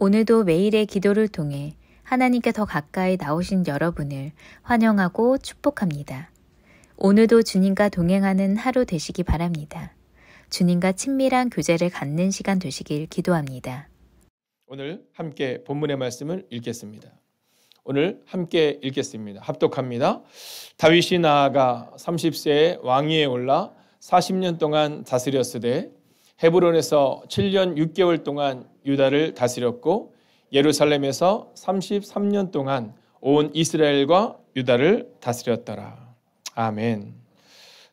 오늘도 매일의 기도를 통해 하나님께 더 가까이 나오신 여러분을 환영하고 축복합니다. 오늘도 주님과 동행하는 하루 되시기 바랍니다. 주님과 친밀한 교제를 갖는 시간 되시길 기도합니다. 오늘 함께 본문의 말씀을 읽겠습니다. 오늘 함께 읽겠습니다. 합독합니다. 다윗이 나아가 30세에 왕위에 올라 40년 동안 다스렸으되 헤브론에서 7년 6개월 동안 유다를 다스렸고 예루살렘에서 33년 동안 온 이스라엘과 유다를 다스렸더라. 아멘.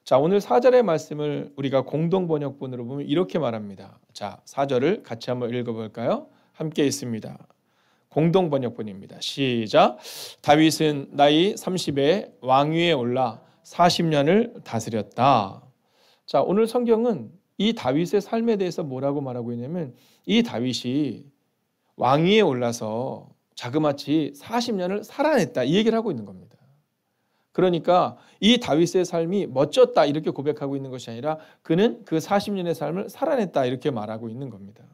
자, 오늘 4절의 말씀을 우리가 공동 번역본으로 보면 이렇게 말합니다. 자, 4절을 같이 한번 읽어볼까요? 함께 있습니다. 공동 번역본입니다. 시작. 다윗은 나이 30에 왕위에 올라 40년을 다스렸다. 자, 오늘 성경은 이 다윗의 삶에 대해서 뭐라고 말하고 있냐면 이 다윗이 왕위에 올라서 자그마치 40년을 살아냈다 이 얘기를 하고 있는 겁니다. 그러니까 이 다윗의 삶이 멋졌다 이렇게 고백하고 있는 것이 아니라 그는 그 40년의 삶을 살아냈다 이렇게 말하고 있는 겁니다.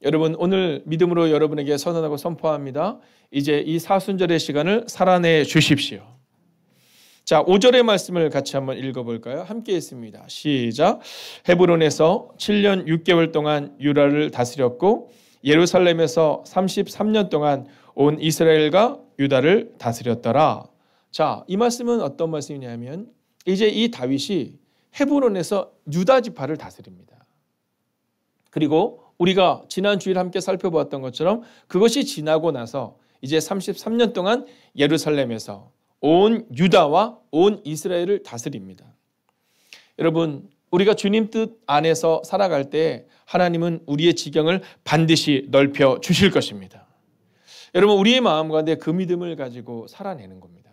여러분, 오늘 믿음으로 여러분에게 선언하고 선포합니다. 이제 이 사순절의 시간을 살아내 주십시오. 자, 5절의 말씀을 같이 한번 읽어볼까요? 함께 있습니다. 시작. 헤브론에서 7년 6개월 동안 유다를 다스렸고 예루살렘에서 33년 동안 온 이스라엘과 유다를 다스렸더라. 자, 이 말씀은 어떤 말씀이냐면 이제 이 다윗이 헤브론에서 유다 지파를 다스립니다. 그리고 우리가 지난 주일 함께 살펴보았던 것처럼 그것이 지나고 나서 이제 33년 동안 예루살렘에서 온 유다와 온 이스라엘을 다스립니다. 여러분, 우리가 주님 뜻 안에서 살아갈 때 하나님은 우리의 지경을 반드시 넓혀 주실 것입니다. 여러분, 우리의 마음 가운데 그 믿음을 가지고 살아내는 겁니다.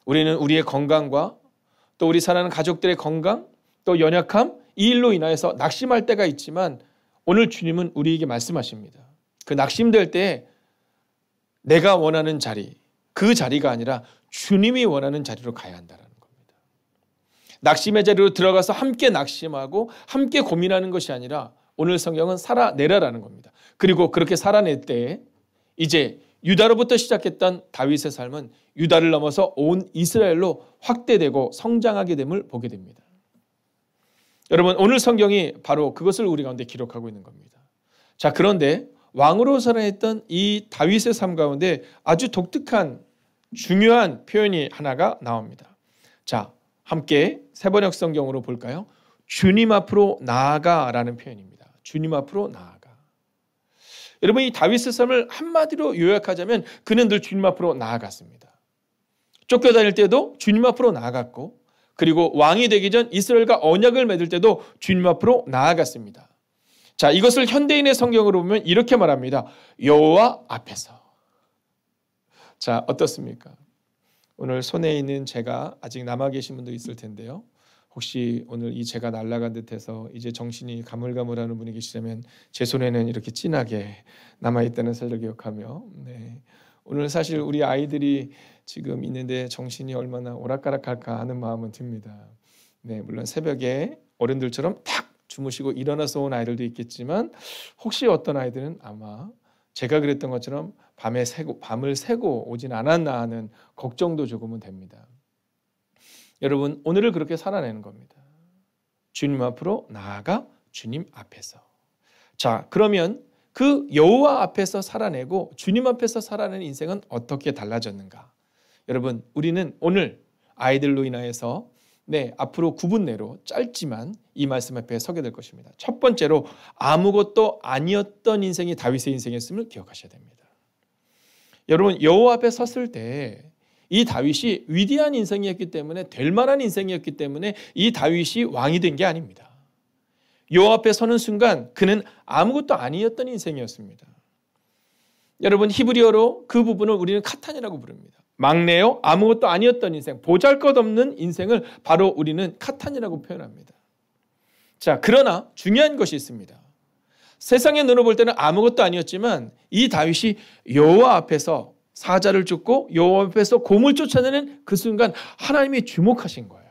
우리는 우리의 건강과 또 우리 사랑하는 가족들의 건강, 또 연약함, 이 일로 인하여서 낙심할 때가 있지만 오늘 주님은 우리에게 말씀하십니다. 그 낙심될 때 내가 원하는 자리, 그 자리가 아니라 주님이 원하는 자리로 가야 한다는 겁니다. 낙심의 자리로 들어가서 함께 낙심하고 함께 고민하는 것이 아니라 오늘 성경은 살아내라라는 겁니다. 그리고 그렇게 살아낼 때 이제 유다로부터 시작했던 다윗의 삶은 유다를 넘어서 온 이스라엘로 확대되고 성장하게 됨을 보게 됩니다. 여러분, 오늘 성경이 바로 그것을 우리 가운데 기록하고 있는 겁니다. 자, 그런데 왕으로 살아냈던 이 다윗의 삶 가운데 아주 독특한 중요한 표현이 하나가 나옵니다. 자, 함께 세번역 성경으로 볼까요? 주님 앞으로 나아가라는 표현입니다. 주님 앞으로 나아가. 여러분, 이 다윗의 삶을 한마디로 요약하자면 그는 늘 주님 앞으로 나아갔습니다. 쫓겨다닐 때도 주님 앞으로 나아갔고 그리고 왕이 되기 전 이스라엘과 언약을 맺을 때도 주님 앞으로 나아갔습니다. 자, 이것을 현대인의 성경으로 보면 이렇게 말합니다. 여호와 앞에서. 자, 어떻습니까? 오늘 손에 있는 제가 아직 남아 계신 분도 있을 텐데요. 혹시 오늘 이 제가 날아간 듯해서 이제 정신이 가물가물하는 분이 계시다면 제 손에는 이렇게 진하게 남아있다는 사실을 기억하며 오늘 사실 우리 아이들이 지금 있는데 정신이 얼마나 오락가락할까 하는 마음은 듭니다. 물론 새벽에 어른들처럼 탁 주무시고 일어나서 온 아이들도 있겠지만 혹시 어떤 아이들은 아마 제가 그랬던 것처럼 밤을 새고 오진 않았나 하는 걱정도 조금은 됩니다. 여러분, 오늘을 그렇게 살아내는 겁니다. 주님 앞으로 나아가 주님 앞에서. 자, 그러면 그 여호와 앞에서 살아내고 주님 앞에서 살아내는 인생은 어떻게 달라졌는가? 여러분, 우리는 오늘 아이들로 인하여서 앞으로 9분 내로 짧지만 이 말씀 앞에 서게 될 것입니다. 첫 번째로 아무것도 아니었던 인생이 다윗의 인생이었음을 기억하셔야 됩니다. 여러분, 여호와 앞에 섰을 때 이 다윗이 위대한 인생이었기 때문에 될 만한 인생이었기 때문에 이 다윗이 왕이 된 게 아닙니다. 여호와 앞에 서는 순간 그는 아무것도 아니었던 인생이었습니다. 여러분, 히브리어로 그 부분을 우리는 카탄이라고 부릅니다. 막내요, 아무것도 아니었던 인생, 보잘것없는 인생을 바로 우리는 카탄이라고 표현합니다. 자, 그러나 중요한 것이 있습니다. 세상의 눈으로 볼 때는 아무것도 아니었지만 이 다윗이 여호와 앞에서 사자를 쫓고 여호와 앞에서 곰을 쫓아내는 그 순간 하나님이 주목하신 거예요.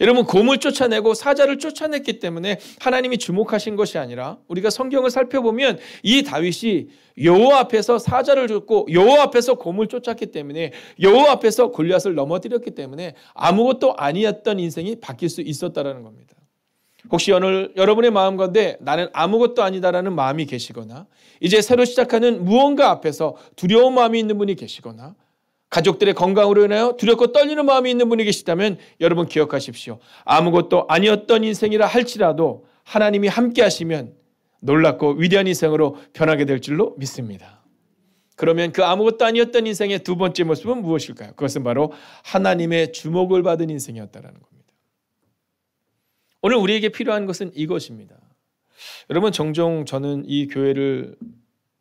여러분, 곰을 쫓아내고 사자를 쫓아냈기 때문에 하나님이 주목하신 것이 아니라 우리가 성경을 살펴보면 이 다윗이 여호와 앞에서 사자를 쫓고 여호와 앞에서 곰을 쫓았기 때문에 여호와 앞에서 골리앗을 넘어뜨렸기 때문에 아무것도 아니었던 인생이 바뀔 수 있었다라는 겁니다. 혹시 오늘 여러분의 마음 가운데 나는 아무것도 아니다라는 마음이 계시거나 이제 새로 시작하는 무언가 앞에서 두려운 마음이 있는 분이 계시거나 가족들의 건강으로 인하여 두렵고 떨리는 마음이 있는 분이 계시다면 여러분 기억하십시오. 아무것도 아니었던 인생이라 할지라도 하나님이 함께 하시면 놀랍고 위대한 인생으로 변하게 될 줄로 믿습니다. 그러면 그 아무것도 아니었던 인생의 두 번째 모습은 무엇일까요? 그것은 바로 하나님의 주목을 받은 인생이었다라는 겁니다. 오늘 우리에게 필요한 것은 이것입니다. 여러분, 종종 저는 이 교회를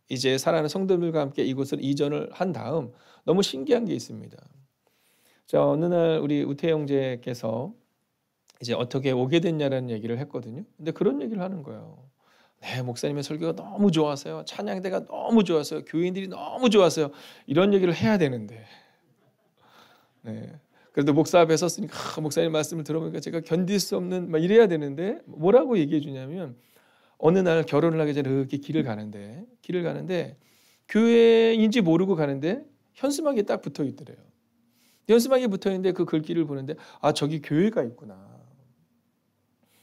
이제 사랑하는 성도들과 함께 이곳을 이전을 한 다음 너무 신기한 게 있습니다. 자, 어느 날 우리 우태 형제께서 이제 어떻게 오게 됐냐라는 얘기를 했거든요. 근데 그런 얘기를 하는 거예요. 네, 목사님의 설교가 너무 좋았어요. 찬양대가 너무 좋았어요. 교인들이 너무 좋았어요. 이런 얘기를 해야 되는데. 네. 그래도 목사 앞에 섰으니까 목사님 말씀을 들어보니까 제가 견딜 수 없는 막 이래야 되는데 뭐라고 얘기해 주냐면 어느 날 결혼을 하기 전에 이렇게 길을 가는데 교회인지 모르고 가는데 현수막이 딱 붙어 있더래요. 현수막이 붙어 있는데 그 글귀를 보는데 아, 저기 교회가 있구나.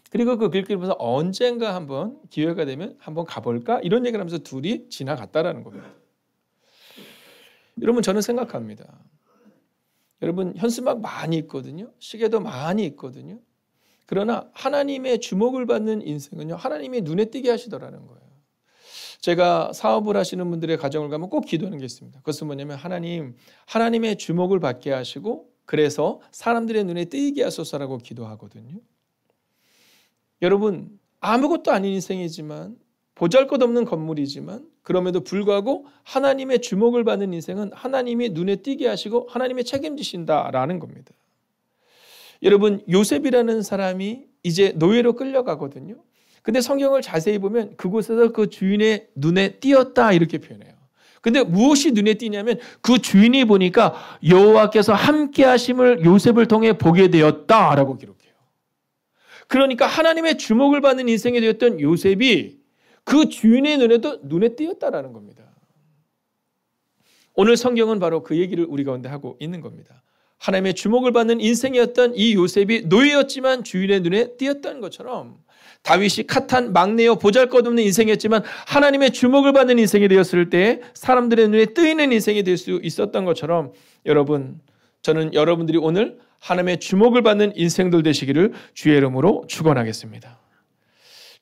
그리고 그 글귀를 보면서 언젠가 한번 기회가 되면 한번 가볼까? 이런 얘기를 하면서 둘이 지나갔다라는 겁니다. 여러분, 저는 생각합니다. 여러분, 현수막 많이 있거든요. 시계도 많이 있거든요. 그러나 하나님의 주목을 받는 인생은요, 하나님이 눈에 띄게 하시더라는 거예요. 제가 사업을 하시는 분들의 가정을 가면 꼭 기도하는 게 있습니다. 그것은 뭐냐면 하나님의 주목을 받게 하시고 그래서 사람들의 눈에 띄게 하소서라고 기도하거든요. 여러분, 아무것도 아닌 인생이지만 보잘것없는 건물이지만 그럼에도 불구하고 하나님의 주목을 받는 인생은 하나님이 눈에 띄게 하시고 하나님이 책임지신다라는 겁니다. 여러분, 요셉이라는 사람이 이제 노예로 끌려가거든요. 근데 성경을 자세히 보면 그곳에서 그 주인의 눈에 띄었다 이렇게 표현해요. 근데 무엇이 눈에 띄냐면 그 주인이 보니까 여호와께서 함께 하심을 요셉을 통해 보게 되었다라고 기록해요. 그러니까 하나님의 주목을 받는 인생이 되었던 요셉이 그 주인의 눈에도 눈에 띄었다라는 겁니다. 오늘 성경은 바로 그 얘기를 우리 가운데 하고 있는 겁니다. 하나님의 주목을 받는 인생이었던 이 요셉이 노예였지만 주인의 눈에 띄었던 것처럼 다윗이 캇한 막내여 보잘것없는 인생이었지만 하나님의 주목을 받는 인생이 되었을 때 사람들의 눈에 뜨이는 인생이 될 수 있었던 것처럼 여러분, 저는 여러분들이 오늘 하나님의 주목을 받는 인생들 되시기를 주의 이름으로 축원하겠습니다.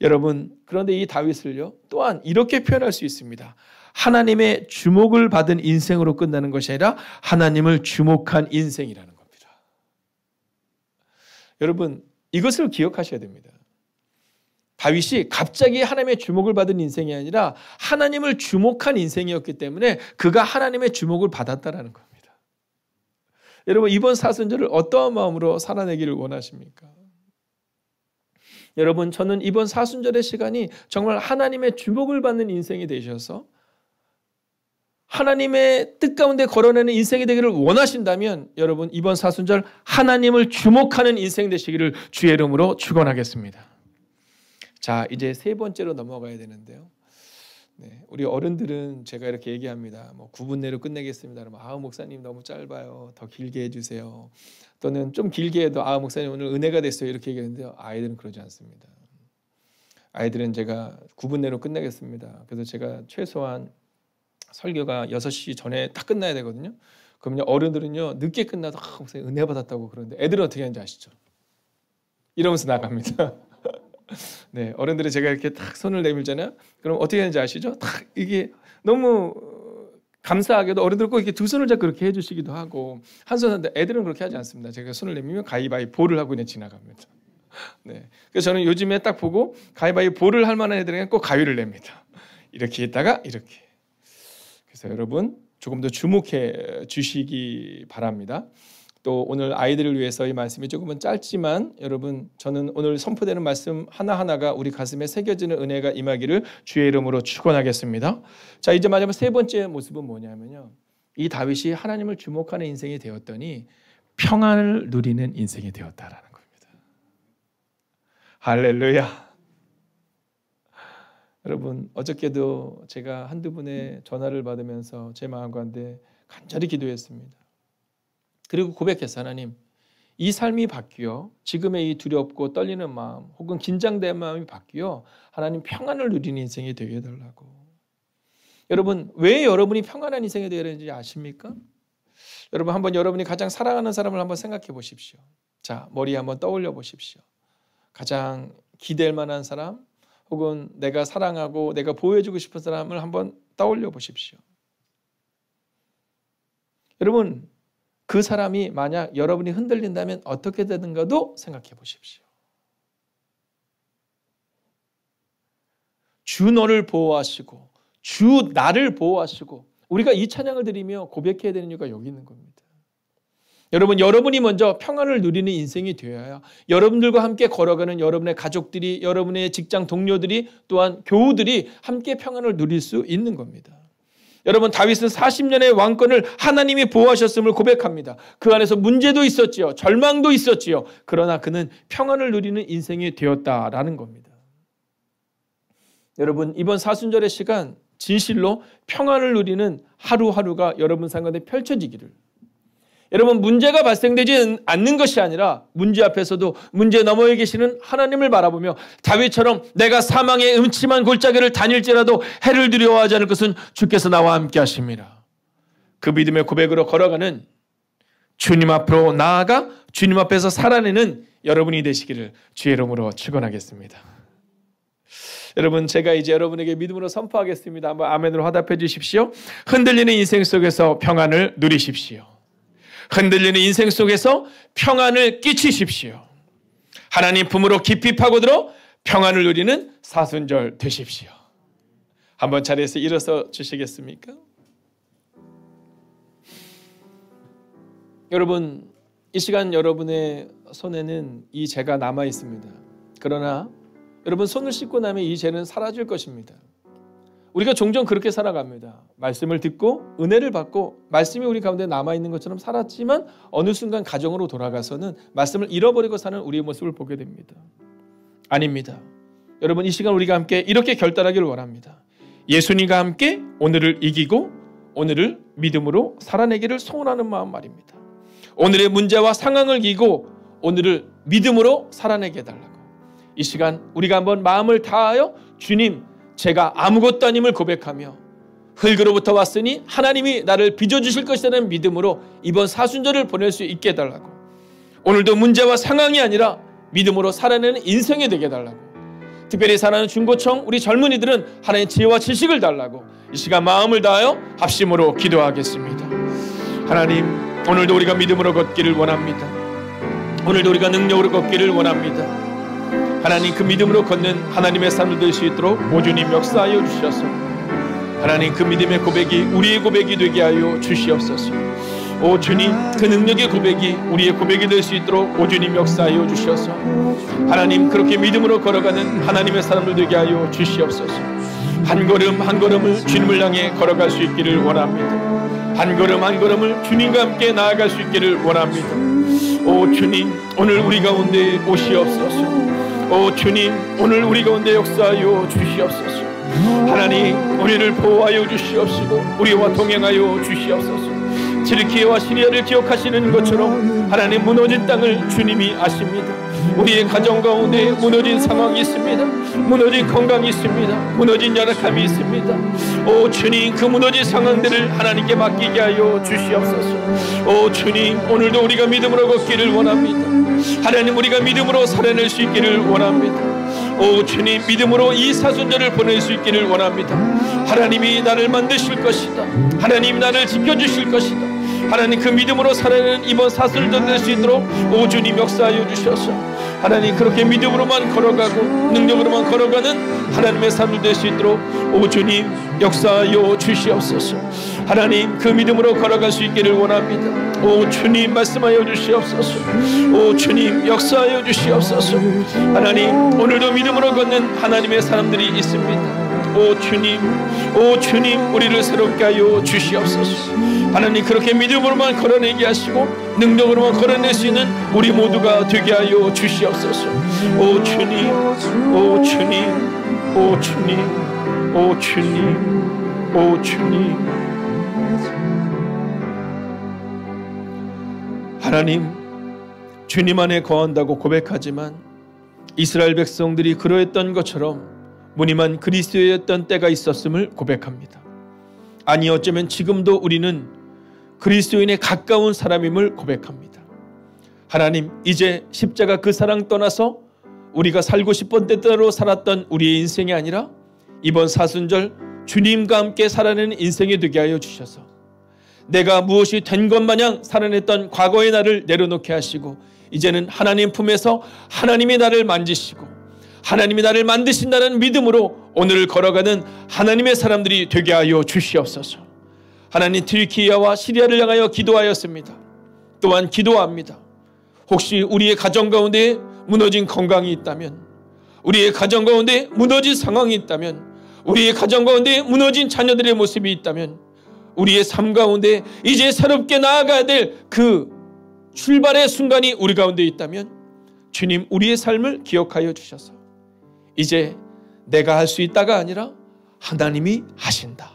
여러분, 그런데 이 다윗을요 또한 이렇게 표현할 수 있습니다. 하나님의 주목을 받은 인생으로 끝나는 것이 아니라 하나님을 주목한 인생이라는 겁니다. 여러분, 이것을 기억하셔야 됩니다. 다윗이 갑자기 하나님의 주목을 받은 인생이 아니라 하나님을 주목한 인생이었기 때문에 그가 하나님의 주목을 받았다라는 겁니다. 여러분, 이번 사순절을 어떠한 마음으로 살아내기를 원하십니까? 여러분, 저는 이번 사순절의 시간이 정말 하나님의 주목을 받는 인생이 되셔서 하나님의 뜻 가운데 걸어내는 인생이 되기를 원하신다면 여러분, 이번 사순절 하나님을 주목하는 인생 되시기를 주의 이름으로 축원하겠습니다. 자, 이제 세 번째로 넘어가야 되는데요. 네, 우리 어른들은 제가 이렇게 얘기합니다. 9분 내로 끝내겠습니다. 그러면 목사님 너무 짧아요. 더 길게 해주세요. 또는 좀 길게 해도 목사님 오늘 은혜가 됐어요. 이렇게 얘기하는데요. 아이들은 그러지 않습니다. 아이들은 제가 9분 내로 끝내겠습니다. 그래서 제가 최소한 설교가 6시 전에 딱 끝나야 되거든요. 그러면 어른들은요 늦게 끝나도 목사님 은혜 받았다고 그러는데 애들은 어떻게 하는지 아시죠? 이러면서 나갑니다. 네, 어른들이 제가 이렇게 딱 손을 내밀잖아요. 그럼 어떻게 하는지 아시죠? 딱 이게 너무 감사하게도 어른들 꼭 이렇게 두 손을 잡고 그렇게 해주시기도 하고 한 손 하는데 애들은 그렇게 하지 않습니다. 제가 손을 내밀면 가위바위보를 하고 그냥 지나갑니다. 네, 그래서 저는 요즘에 딱 보고 가위바위보를 할 만한 애들에게는 꼭 가위를 냅니다. 이렇게 있다가 이렇게. 그래서 여러분 조금 더 주목해 주시기 바랍니다. 또 오늘 아이들을 위해서 이 말씀이 조금은 짧지만 여러분 저는 오늘 선포되는 말씀 하나하나가 우리 가슴에 새겨지는 은혜가 임하기를 주의 이름으로 축원하겠습니다. 자, 이제 마지막 세 번째 모습은 뭐냐면요. 이 다윗이 하나님을 주목하는 인생이 되었더니 평안을 누리는 인생이 되었다라는 겁니다. 할렐루야. 여러분, 어저께도 제가 한두 분의 전화를 받으면서 제 마음 가운데 간절히 기도했습니다. 그리고 고백했어요. 하나님, 이 삶이 바뀌어 지금의 이 두렵고 떨리는 마음 혹은 긴장된 마음이 바뀌어 하나님 평안을 누리는 인생이 되게 해달라고. 여러분, 왜 여러분이 평안한 인생이 되어야 되는지 아십니까? 여러분, 한번 여러분이 가장 사랑하는 사람을 한번 생각해 보십시오. 자, 머리에 한번 떠올려 보십시오. 가장 기댈 만한 사람 혹은 내가 사랑하고 내가 보호해주고 싶은 사람을 한번 떠올려 보십시오. 여러분, 그 사람이 만약 여러분이 흔들린다면 어떻게 되는가도 생각해 보십시오. 주 너를 보호하시고 주 나를 보호하시고 우리가 이 찬양을 드리며 고백해야 되는 이유가 여기 있는 겁니다. 여러분, 여러분이 먼저 평안을 누리는 인생이 되어야 여러분들과 함께 걸어가는 여러분의 가족들이, 여러분의 직장 동료들이, 또한 교우들이 함께 평안을 누릴 수 있는 겁니다. 여러분, 다윗은 40년의 왕권을 하나님이 보호하셨음을 고백합니다. 그 안에서 문제도 있었지요. 절망도 있었지요. 그러나 그는 평안을 누리는 인생이 되었다라는 겁니다. 여러분, 이번 사순절의 시간 진실로 평안을 누리는 하루하루가 여러분 삶 가운데 펼쳐지기를, 여러분, 문제가 발생되지 않는 것이 아니라 문제 앞에서도 문제 너머에 계시는 하나님을 바라보며 다윗처럼 내가 사망의 음침한 골짜기를 다닐지라도 해를 두려워하지 않을 것은 주께서 나와 함께 하십니다. 그 믿음의 고백으로 걸어가는, 주님 앞으로 나아가 주님 앞에서 살아내는 여러분이 되시기를 주의 이름으로 축원하겠습니다. 여러분, 제가 이제 여러분에게 믿음으로 선포하겠습니다. 한번 아멘으로 화답해 주십시오. 흔들리는 인생 속에서 평안을 누리십시오. 흔들리는 인생 속에서 평안을 끼치십시오. 하나님 품으로 깊이 파고들어 평안을 누리는 사순절 되십시오. 한번 자리에서 일어서 주시겠습니까? 여러분, 이 시간 여러분의 손에는 이 죄가 남아 있습니다. 그러나 여러분, 손을 씻고 나면 이 죄는 사라질 것입니다. 우리가 종종 그렇게 살아갑니다. 말씀을 듣고 은혜를 받고 말씀이 우리 가운데 남아있는 것처럼 살았지만 어느 순간 가정으로 돌아가서는 말씀을 잃어버리고 사는 우리의 모습을 보게 됩니다. 아닙니다. 여러분, 이 시간 우리가 함께 이렇게 결단하기를 원합니다. 예수님과 함께 오늘을 이기고 오늘을 믿음으로 살아내기를 소원하는 마음 말입니다. 오늘의 문제와 상황을 이기고 오늘을 믿음으로 살아내게 해달라고. 이 시간 우리가 한번 마음을 다하여 주님, 제가 아무것도 아님을 고백하며 흙으로부터 왔으니 하나님이 나를 빚어주실 것이라는 믿음으로 이번 사순절을 보낼 수 있게 해달라고. 오늘도 문제와 상황이 아니라 믿음으로 살아내는 인생이 되게 해달라고. 특별히 사랑하는 중고청 우리 젊은이들은 하나님의 지혜와 지식을 달라고 이 시간 마음을 다하여 합심으로 기도하겠습니다. 하나님, 오늘도 우리가 믿음으로 걷기를 원합니다. 오늘도 우리가 능력으로 걷기를 원합니다. 하나님, 그 믿음으로 걷는 하나님의 삶을 될 수 있도록 오주님 역사하여 주셔서 하나님, 그 믿음의 고백이 우리의 고백이 되게 하여 주시옵소서. 오 주님, 그 능력의 고백이 우리의 고백이 될 수 있도록 오주님 역사하여 주셔서 하나님, 그렇게 믿음으로 걸어가는 하나님의 사람들 되게 하여 주시옵소서. 한 걸음 한 걸음을 주님을 향해 걸어갈 수 있기를 원합니다. 한 걸음 한 걸음을 주님과 함께 나아갈 수 있기를 원합니다. 오 주님, 오늘 우리 가운데 오시옵소서. 오 주님, 오늘 우리 가운데 역사하여 주시옵소서. 하나님, 우리를 보호하여 주시옵시고 우리와 동행하여 주시옵소서. 튀르키예와 시리아를 기억하시는 것처럼 하나님, 무너진 땅을 주님이 아십니다. 우리의 가정 가운데 무너진 상황이 있습니다. 무너진 건강이 있습니다. 무너진 연약함이 있습니다. 오 주님, 그 무너진 상황들을 하나님께 맡기게 하여 주시옵소서. 오 주님, 오늘도 우리가 믿음으로 걷기를 원합니다. 하나님, 우리가 믿음으로 살아낼 수 있기를 원합니다. 오 주님, 믿음으로 이 사순절을 보낼 수 있기를 원합니다. 하나님이 나를 만드실 것이다. 하나님이 나를 지켜주실 것이다. 하나님, 그 믿음으로 살아내는 이번 사순절 될 수 있도록 오 주님 역사하여 주셔서 하나님, 그렇게 믿음으로만 걸어가고 능력으로만 걸어가는 하나님의 삶을 될 수 있도록 오 주님 역사하여 주시옵소서. 하나님, 그 믿음으로 걸어갈 수 있기를 원합니다. 오 주님 말씀하여 주시옵소서. 오 주님 역사하여 주시옵소서. 하나님, 오늘도 믿음으로 걷는 하나님의 사람들이 있습니다. 오 주님, 오 주님, 우리를 새롭게 하여 주시옵소서. 하나님, 그렇게 믿음으로만 걸어내게 하시고 능력으로만 걸어낼 수 있는 우리 모두가 되게 하여 주시옵소서. 오 주님, 오 주님, 오 주님, 오 주님, 오 주님. 하나님, 주님 안에 거한다고 고백하지만 이스라엘 백성들이 그러했던 것처럼 무늬만 그리스도였던 때가 있었음을 고백합니다. 아니, 어쩌면 지금도 우리는 그리스도인에 가까운 사람임을 고백합니다. 하나님, 이제 십자가 그 사랑 떠나서 우리가 살고 싶은 때대로 살았던 우리의 인생이 아니라 이번 사순절 주님과 함께 살아내는 인생이 되게 하여 주셔서 내가 무엇이 된 것 마냥 살아냈던 과거의 나를 내려놓게 하시고 이제는 하나님 품에서 하나님이 나를 만지시고 하나님이 나를 만드신다는 믿음으로 오늘 걸어가는 하나님의 사람들이 되게 하여 주시옵소서. 하나님, 튀르키예와 시리아를 향하여 기도하였습니다. 또한 기도합니다. 혹시 우리의 가정 가운데 무너진 건강이 있다면, 우리의 가정 가운데 무너진 상황이 있다면, 우리의 가정 가운데 무너진 자녀들의 모습이 있다면, 우리의 삶 가운데 이제 새롭게 나아가야 될 그 출발의 순간이 우리 가운데 있다면 주님, 우리의 삶을 기억하여 주셔서 이제 내가 할 수 있다가 아니라 하나님이 하신다.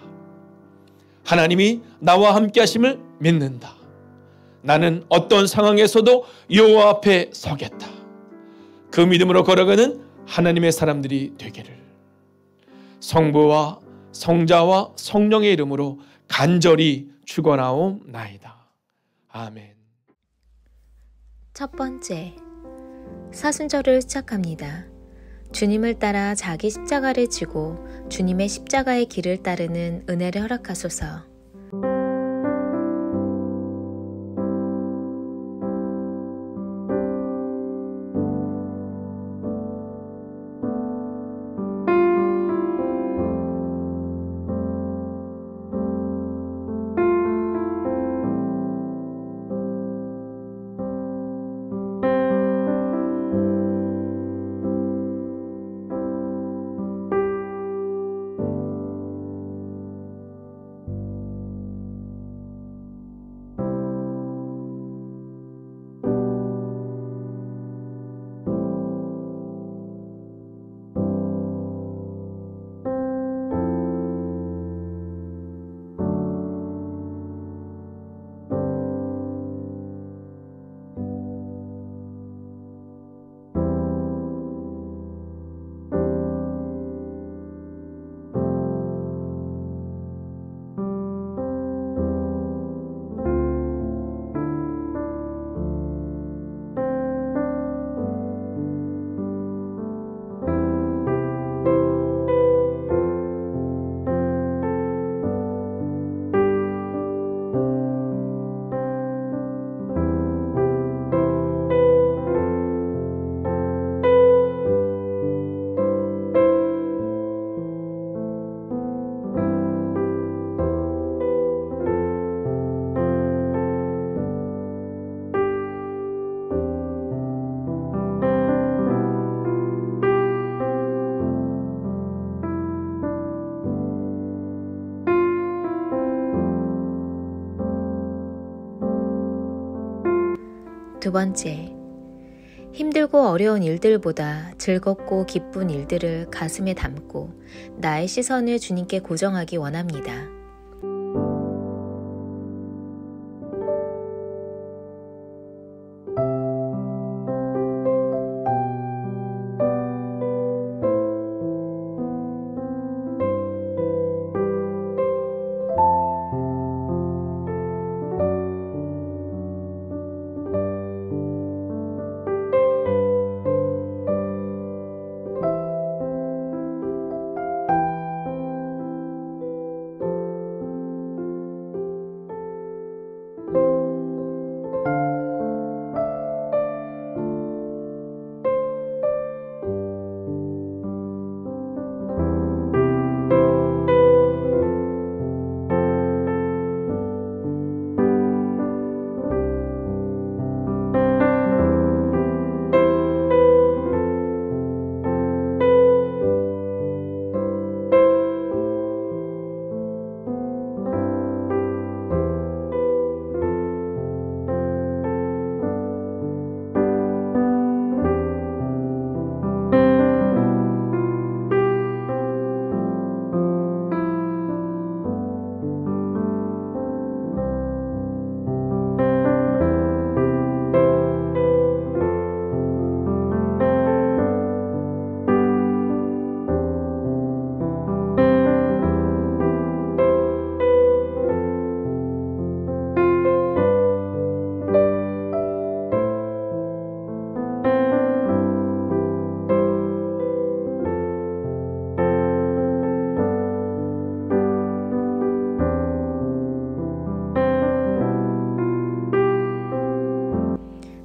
하나님이 나와 함께 하심을 믿는다. 나는 어떤 상황에서도 여호와 앞에 서겠다. 그 믿음으로 걸어가는 하나님의 사람들이 되기를 성부와 성자와 성령의 이름으로 간절히 축원하옵나이다. 아멘. 첫 번째, 사순절을 시작합니다. 주님을 따라 자기 십자가를 지고 주님의 십자가의 길을 따르는 은혜를 허락하소서. 두 번째, 힘들고 어려운 일들보다 즐겁고 기쁜 일들을 가슴에 담고 나의 시선을 주님께 고정하기 원합니다.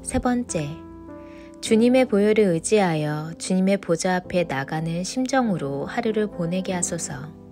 세 번째, 주님의 보혈을 의지하여 주님의 보좌 앞에 나가는 심정으로 하루를 보내게 하소서.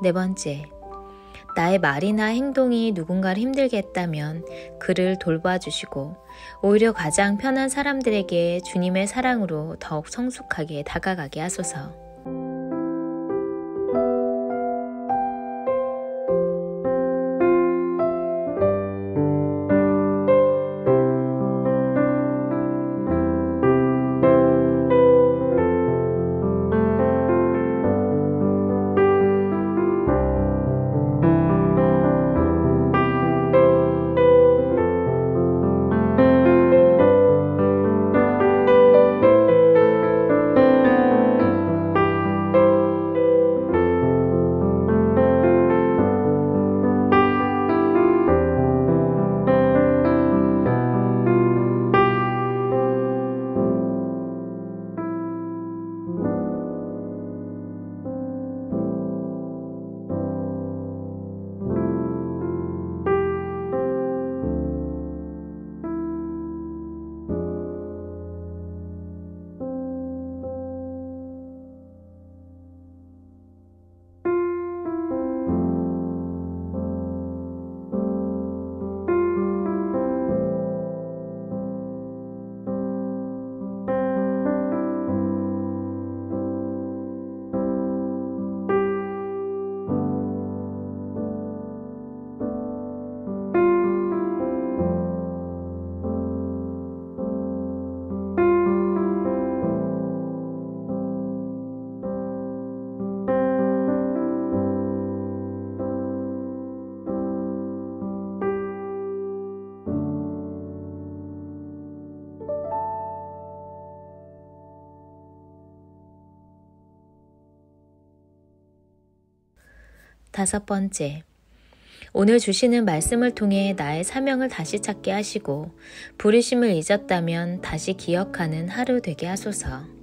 네 번째, 나의 말이나 행동이 누군가를 힘들게 했다면 그를 돌봐주시고 오히려 가장 편한 사람들에게 주님의 사랑으로 더욱 성숙하게 다가가게 하소서. 다섯 번째, 오늘 주시는 말씀을 통해 나의 사명을 다시 찾게 하시고 부르심을 잊었다면 다시 기억하는 하루 되게 하소서.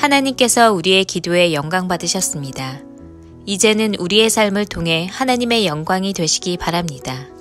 하나님께서 우리의 기도에 영광 받으셨습니다. 이제는 우리의 삶을 통해 하나님의 영광이 되시기 바랍니다.